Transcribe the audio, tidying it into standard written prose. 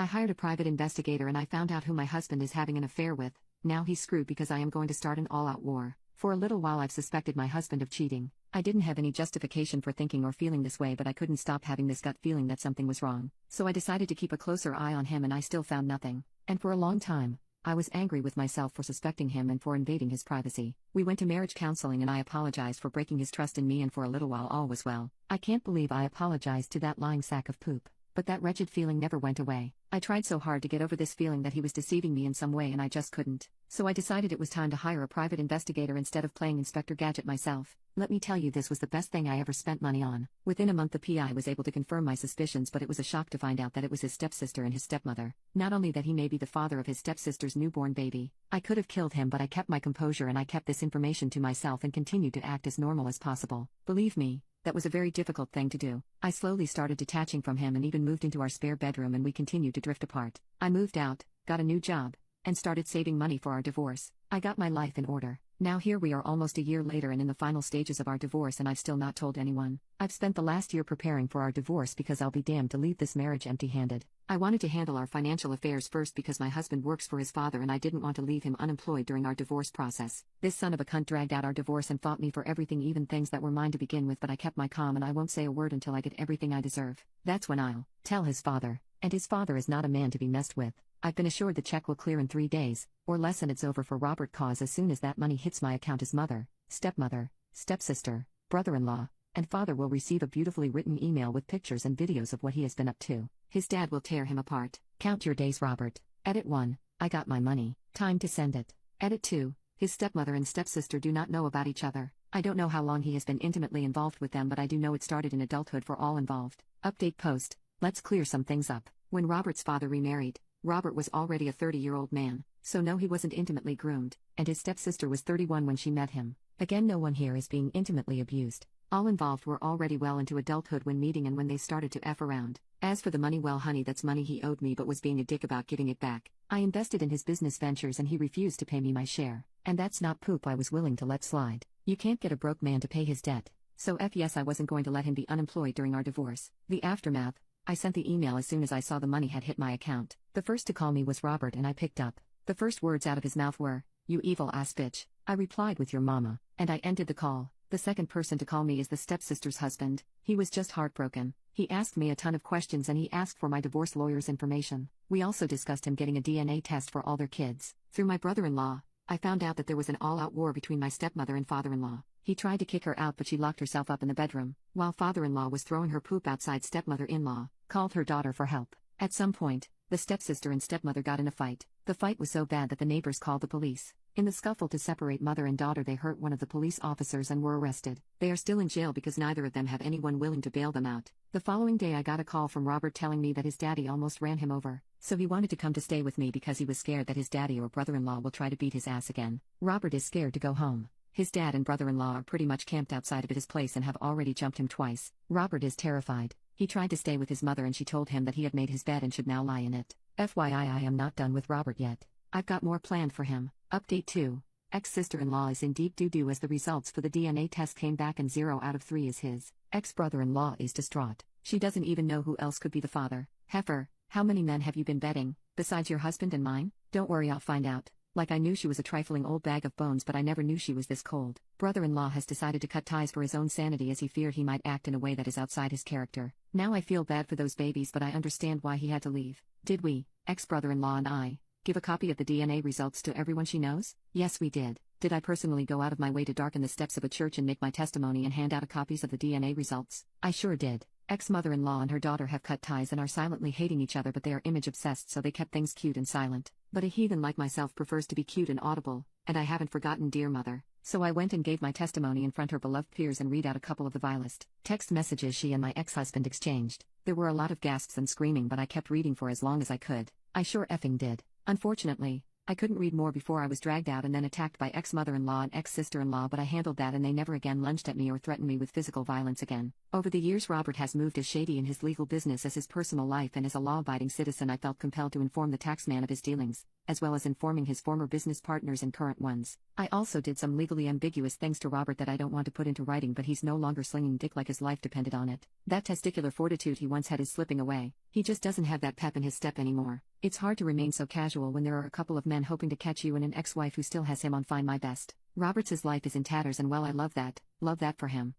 I hired a private investigator and I found out who my husband is having an affair with. Now he's screwed because I am going to start an all-out war. For a little while I've suspected my husband of cheating. I didn't have any justification for thinking or feeling this way, but I couldn't stop having this gut feeling that something was wrong. So I decided to keep a closer eye on him, and I still found nothing. And for a long time, I was angry with myself for suspecting him and for invading his privacy. We went to marriage counseling and I apologized for breaking his trust in me, and for a little while all was well. I can't believe I apologized to that lying sack of poop. But that wretched feeling never went away. I tried so hard to get over this feeling that he was deceiving me in some way, and I just couldn't. So I decided it was time to hire a private investigator instead of playing Inspector Gadget myself. Let me tell you, this was the best thing I ever spent money on. Within a month the PI was able to confirm my suspicions, but it was a shock to find out that it was his stepsister and his stepmother. Not only that he may be the father of his stepsister's newborn baby. I could have killed him, but I kept my composure and I kept this information to myself and continued to act as normal as possible. Believe me, that was a very difficult thing to do. I slowly started detaching from him and even moved into our spare bedroom, and we continued to drift apart. I moved out, got a new job, and started saving money for our divorce. I got my life in order. Now here we are almost a year later and in the final stages of our divorce, and I've still not told anyone. I've spent the last year preparing for our divorce because I'll be damned to leave this marriage empty-handed. I wanted to handle our financial affairs first because my husband works for his father and I didn't want to leave him unemployed during our divorce process. This son of a cunt dragged out our divorce and fought me for everything, even things that were mine to begin with, but I kept my calm and I won't say a word until I get everything I deserve. That's when I'll tell his father. And his father is not a man to be messed with. I've been assured the check will clear in 3 days, or less, and it's over for Robert, cause as soon as that money hits my account his mother, stepmother, stepsister, brother-in-law, and father will receive a beautifully written email with pictures and videos of what he has been up to. His dad will tear him apart. Count your days, Robert. Edit 1. I got my money. Time to send it. Edit 2. His stepmother and stepsister do not know about each other. I don't know how long he has been intimately involved with them, but I do know it started in adulthood for all involved. Update post. Let's clear some things up. When Robert's father remarried, Robert was already a 30-year-old man, so no, he wasn't intimately groomed, and his stepsister was 31 when she met him. Again, no one here is being intimately abused. All involved were already well into adulthood when meeting and when they started to F around. As for the money, well honey, that's money he owed me but was being a dick about giving it back. I invested in his business ventures and he refused to pay me my share. And that's not poop I was willing to let slide. You can't get a broke man to pay his debt. So yes, I wasn't going to let him be unemployed during our divorce. The aftermath. I sent the email as soon as I saw the money had hit my account. The first to call me was Robert and I picked up. The first words out of his mouth were, "You evil ass bitch." I replied with "Your mama," and I ended the call. The second person to call me is the stepsister's husband. He was just heartbroken. He asked me a ton of questions and he asked for my divorce lawyer's information. We also discussed him getting a DNA test for all their kids. Through my brother-in-law, I found out that there was an all-out war between my stepmother and father-in-law. He tried to kick her out but she locked herself up in the bedroom, while father-in-law was throwing her poop outside. Stepmother-in-law called her daughter for help. At some point, the stepsister and stepmother got in a fight. The fight was so bad that the neighbors called the police. In the scuffle to separate mother and daughter, they hurt one of the police officers and were arrested. They are still in jail because neither of them have anyone willing to bail them out. The following day I got a call from Robert telling me that his daddy almost ran him over, so he wanted to come to stay with me because he was scared that his daddy or brother-in-law will try to beat his ass again. Robert is scared to go home. His dad and brother-in-law are pretty much camped outside of his place and have already jumped him twice. Robert is terrified. He tried to stay with his mother and she told him that he had made his bed and should now lie in it. FYI, I am not done with Robert yet. I've got more planned for him. Update 2. Ex-sister-in-law is in deep doo-doo as the results for the DNA test came back and 0 out of 3 is his. Ex-brother-in-law is distraught. She doesn't even know who else could be the father. Heifer, how many men have you been betting, besides your husband and mine? Don't worry, I'll find out. Like, I knew she was a trifling old bag of bones, but I never knew she was this cold. Brother-in-law has decided to cut ties for his own sanity as he feared he might act in a way that is outside his character. Now I feel bad for those babies, but I understand why he had to leave. Did we, ex-brother-in-law and I, give a copy of the DNA results to everyone she knows? Yes, we did. Did I personally go out of my way to darken the steps of a church and make my testimony and hand out copies of the DNA results? I sure did. Ex-mother-in-law and her daughter have cut ties and are silently hating each other, but they are image-obsessed, so they kept things cute and silent. But a heathen like myself prefers to be cute and audible, and I haven't forgotten dear mother. So I went and gave my testimony in front her beloved peers and read out a couple of the vilest text messages she and my ex-husband exchanged. There were a lot of gasps and screaming, but I kept reading for as long as I could. I sure effing did. Unfortunately, I couldn't read more before I was dragged out and then attacked by ex-mother-in-law and ex-sister-in-law, but I handled that and they never again lunged at me or threatened me with physical violence again. Over the years, Robert has moved as shady in his legal business as his personal life, and as a law-abiding citizen I felt compelled to inform the taxman of his dealings, as well as informing his former business partners and current ones. I also did some legally ambiguous things to Robert that I don't want to put into writing, but he's no longer slinging dick like his life depended on it. That testicular fortitude he once had is slipping away. He just doesn't have that pep in his step anymore. It's hard to remain so casual when there are a couple of men hoping to catch you and an ex-wife who still has him on Find My Best. Robert's life is in tatters, and well, I love that for him.